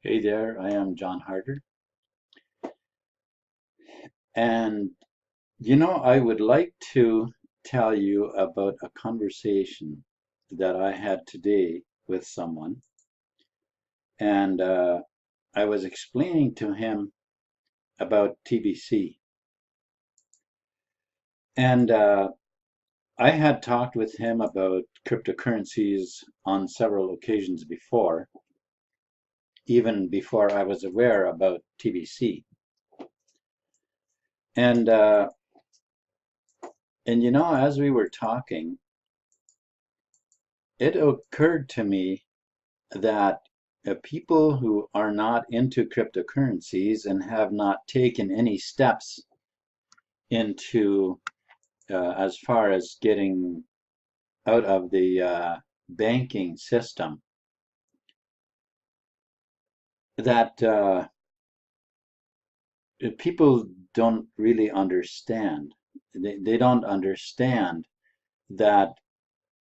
Hey there, I am John Harder. And I would like to tell you about a conversation that I had today with someone. And I was explaining to him about TBC. And I had talked with him about cryptocurrencies on several occasions before, even before I was aware about TBC. And as we were talking, it occurred to me that people who are not into cryptocurrencies and have not taken any steps into as far as getting out of the banking system, that people don't really understand. They don't understand that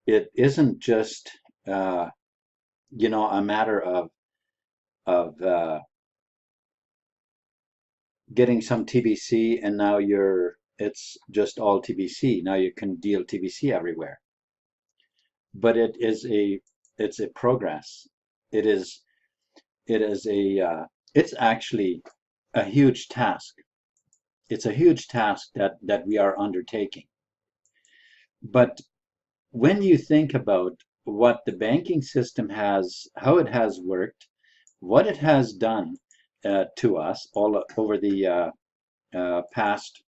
it isn't just a matter of getting some TBC and now it's just all TBC. Now you can deal TBC everywhere. But it's a progress. It is it's actually a huge task. It's a huge task that we are undertaking. But when you think about what the banking system how it has worked, what it has done to us all over the past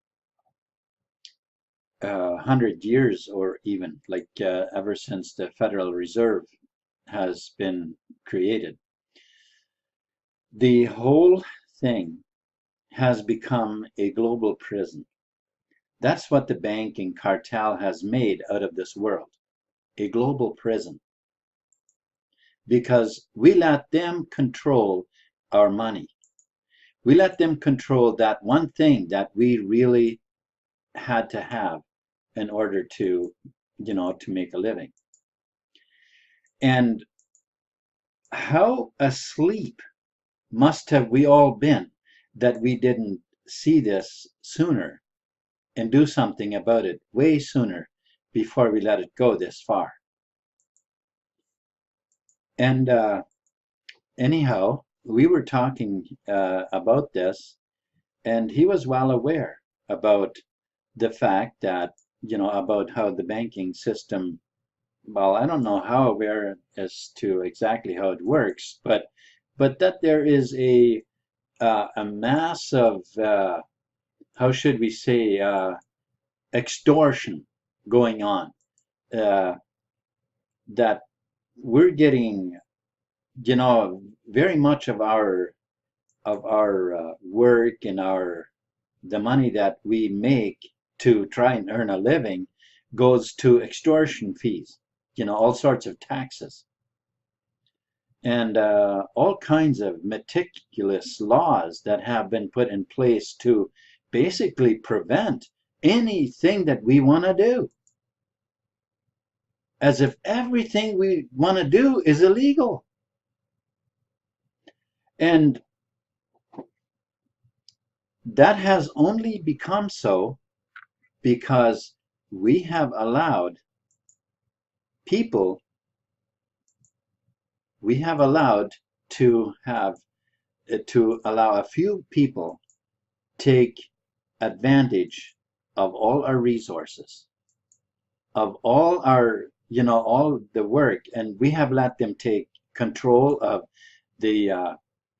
100 years, or even like ever since the Federal Reserve has been created, the whole thing has become a global prison. That's what the banking cartel has made out of this world, a global prison, because we let them control our money. We let them control that one thing that we really had to have in order to make a living. And how asleep must have we all been that we didn't see this sooner and do something about it way sooner before we let it go this far. And anyhow, we were talking about this, and he was well aware about the fact that, about how the banking system, well, I don't know how aware as to exactly how it works, but that there is a mass of, how should we say, extortion going on, that we're getting, very much of our work and the money that we make to try and earn a living goes to extortion fees, all sorts of taxes, and all kinds of meticulous laws that have been put in place to basically prevent anything that we want to do, as if everything we want to do is illegal. And that has only become so because we have allowed people, we have allowed to allow a few people take advantage of all our resources, of all our, all the work, and we have let them take control of the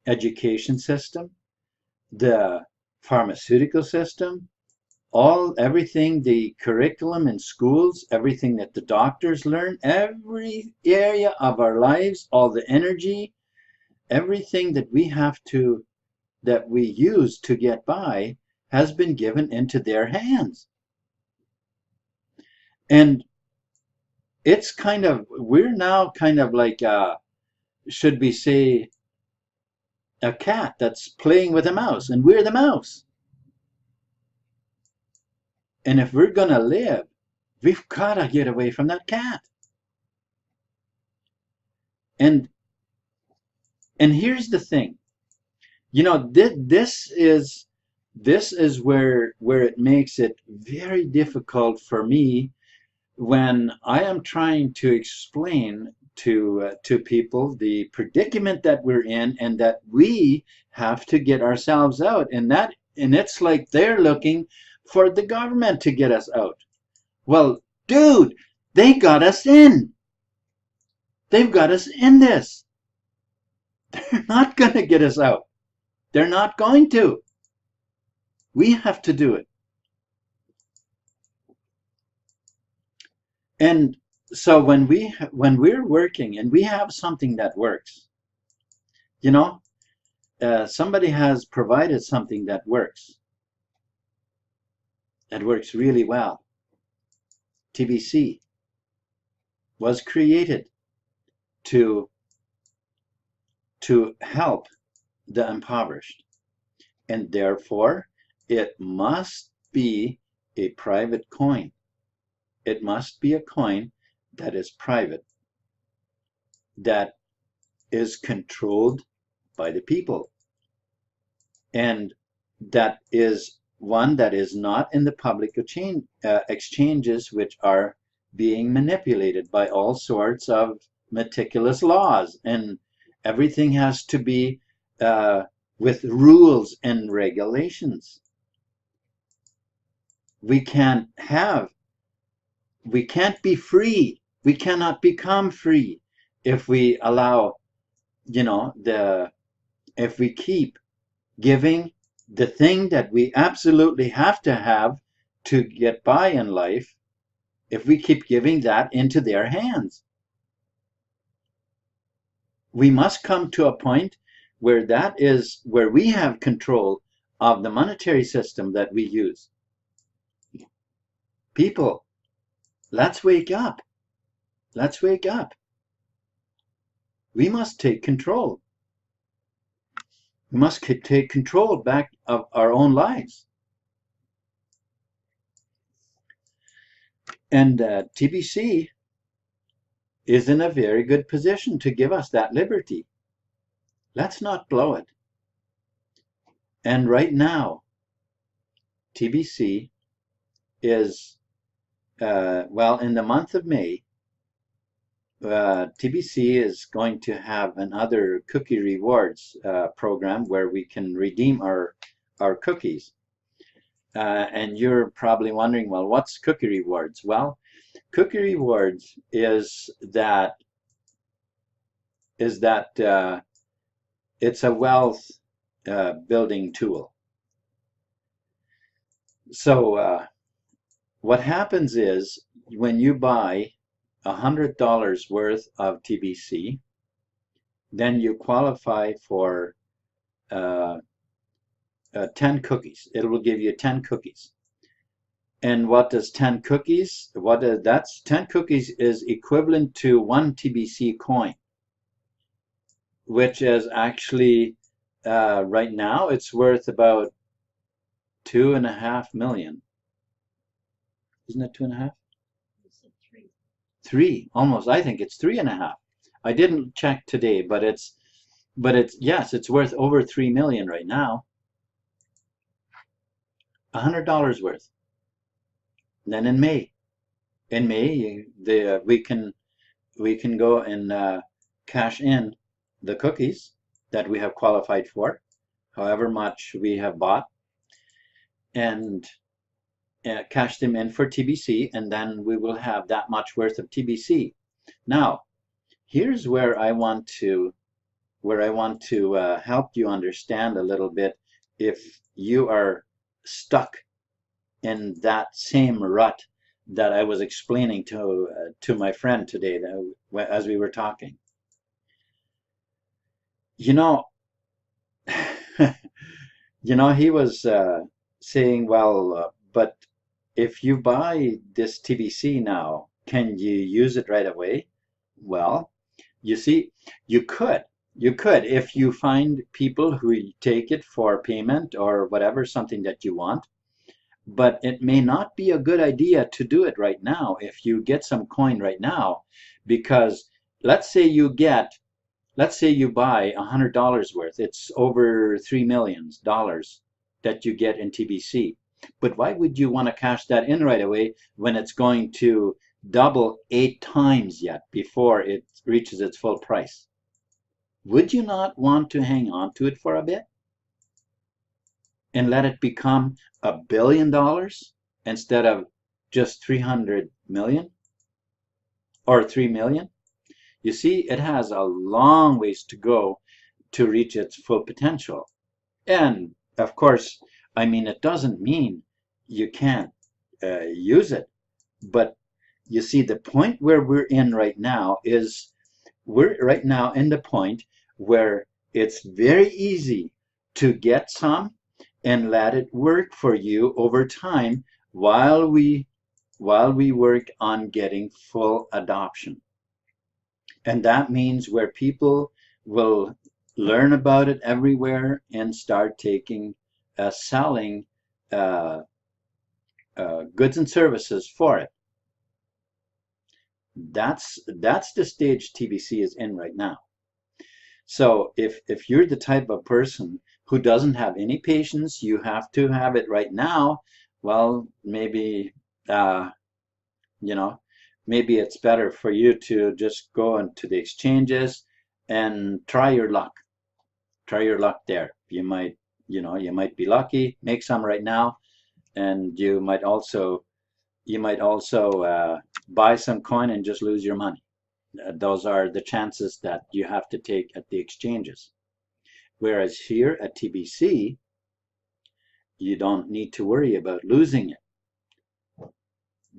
education system, the pharmaceutical system, everything, the curriculum in schools, everything that the doctors learn, every area of our lives, all the energy, everything that we use to get by has been given into their hands. And we're now kind of like, should we say, a cat that's playing with a mouse, and we're the mouse. And if we're going to live, we've got to get away from that cat. And here's the thing. You know, this is where it makes it very difficult for me when I am trying to explain to people the predicament that we're in and that we have to get ourselves out, and it's like they're looking for the government to get us out. Well, dude, they got us in. They've got us in this. They're not going to get us out. They're not going to. We have to do it. And so when we're working and we have something that works, you know, somebody has provided something that works really well. TBC was created to help the impoverished, and therefore it must be a private coin. It must be a coin that is private, that is controlled by the people, and that is one that is not in the public exchanges, which are being manipulated by all sorts of meticulous laws, and everything has to be with rules and regulations. We can't be free. We cannot become free if we allow, if we keep giving the thing that we absolutely have to have to get by in life, if we keep giving that into their hands. We must come to a point where that is where we have control of the monetary system that we use. People, let's wake up. Let's wake up. We must take control. We must take control back of our own lives. And TBC is in a very good position to give us that liberty. Let's not blow it. And right now, TBC is, in the month of May, TBC is going to have another cookie rewards program where we can redeem our cookies. And you're probably wondering, well, what's cookie rewards? Well, cookie rewards is that it's a wealth building tool. So what happens is when you buy $100 worth of TBC, then you qualify for 10 cookies. It will give you 10 cookies. And what does 10 cookies? That's 10 cookies is equivalent to 1 TBC coin, which is actually right now it's worth about 2.5 million. Isn't it 2.5? Three, almost. I think it's 3.5. I didn't check today, but it's yes, it's worth over 3 million right now. $100 worth. And then in May, we can go and cash in the cookies that we have qualified for, however much we have bought, and cash them in for TBC, and then we will have that much worth of TBC. Now, here's where I want to help you understand a little bit if you are stuck in that same rut that I was explaining to my friend today as we were talking. He was saying, well, but if you buy this TBC now, can you use it right away? Well, you see, you could if you find people who take it for payment or whatever, something that you want. But it may not be a good idea to do it right now if you get some coin right now, because let's say you get let's say you buy $100 worth. It's over $3 million that you get in TBC. But why would you want to cash that in right away when it's going to double 8 times yet before it reaches its full price? Would you not want to hang on to it for a bit and let it become $1 billion instead of just 300 million or 3 million? You see, it has a long ways to go to reach its full potential. And of course, I mean, it doesn't mean you can't use it. But you see, the point where we're in right now is we're right now in the point where it's very easy to get some and let it work for you over time while we work on getting full adoption. And that means where people will learn about it everywhere and start taking selling goods and services for it. That's the stage TBC is in right now. So if you're the type of person who doesn't have any patience, you have to have it right now, well, maybe maybe it's better for you to just go into the exchanges and try your luck. Try your luck there. You might be lucky, make some right now, and you might also buy some coin and just lose your money. Those are the chances that you have to take at the exchanges. Whereas here at TBC, you don't need to worry about losing it.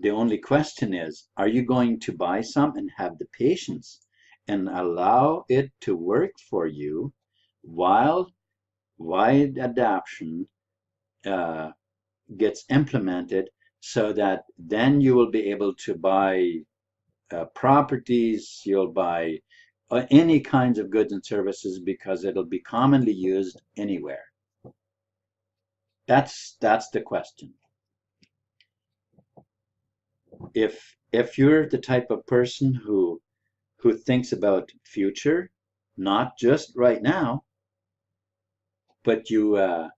The only question is, are you going to buy some and have the patience and allow it to work for you while wide adoption gets implemented, so that then you will be able to buy properties, you'll buy any kinds of goods and services because it'll be commonly used anywhere. That's the question. If you're the type of person who thinks about future, not just right now, but you are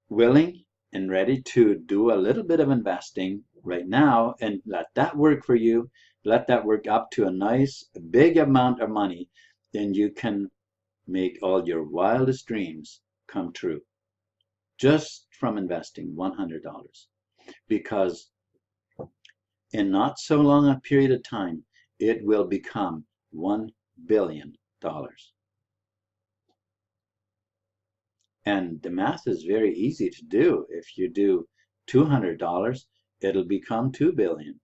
willing and ready to do a little bit of investing right now and let that work for you, let that work up to a nice big amount of money, then you can make all your wildest dreams come true just from investing $100. Because in not so long a period of time, it will become $1 billion. And the math is very easy to do. If you do $200, it'll become $2 billion.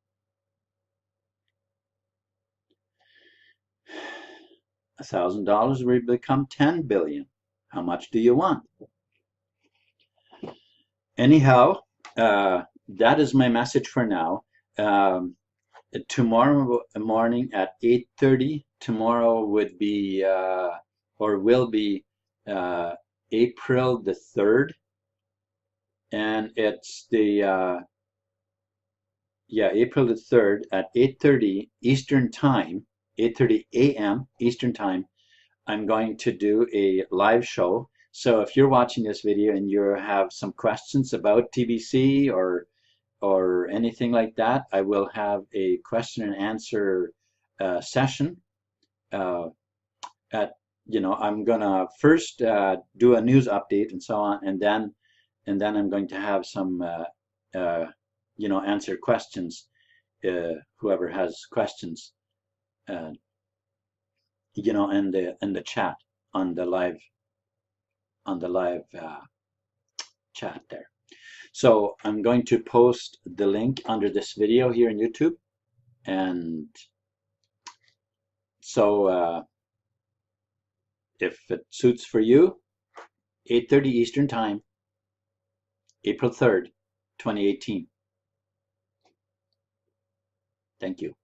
$1,000 will become $10 billion. How much do you want? Anyhow, that is my message for now. Tomorrow morning at 8:30, tomorrow would be or will be April the 3rd, and it's the April the 3rd at 8:30 Eastern Time, 8:30 a.m. Eastern Time. I'm going to do a live show. So if you're watching this video and you have some questions about TBC or anything like that, I will have a question and answer session. I'm gonna first do a news update and so on, and then I'm going to have some answer questions. Whoever has questions, in the chat on the live chat there. So I'm going to post the link under this video here in YouTube, and so if it suits for you, 8:30 Eastern Time, April 3rd, 2018. Thank you.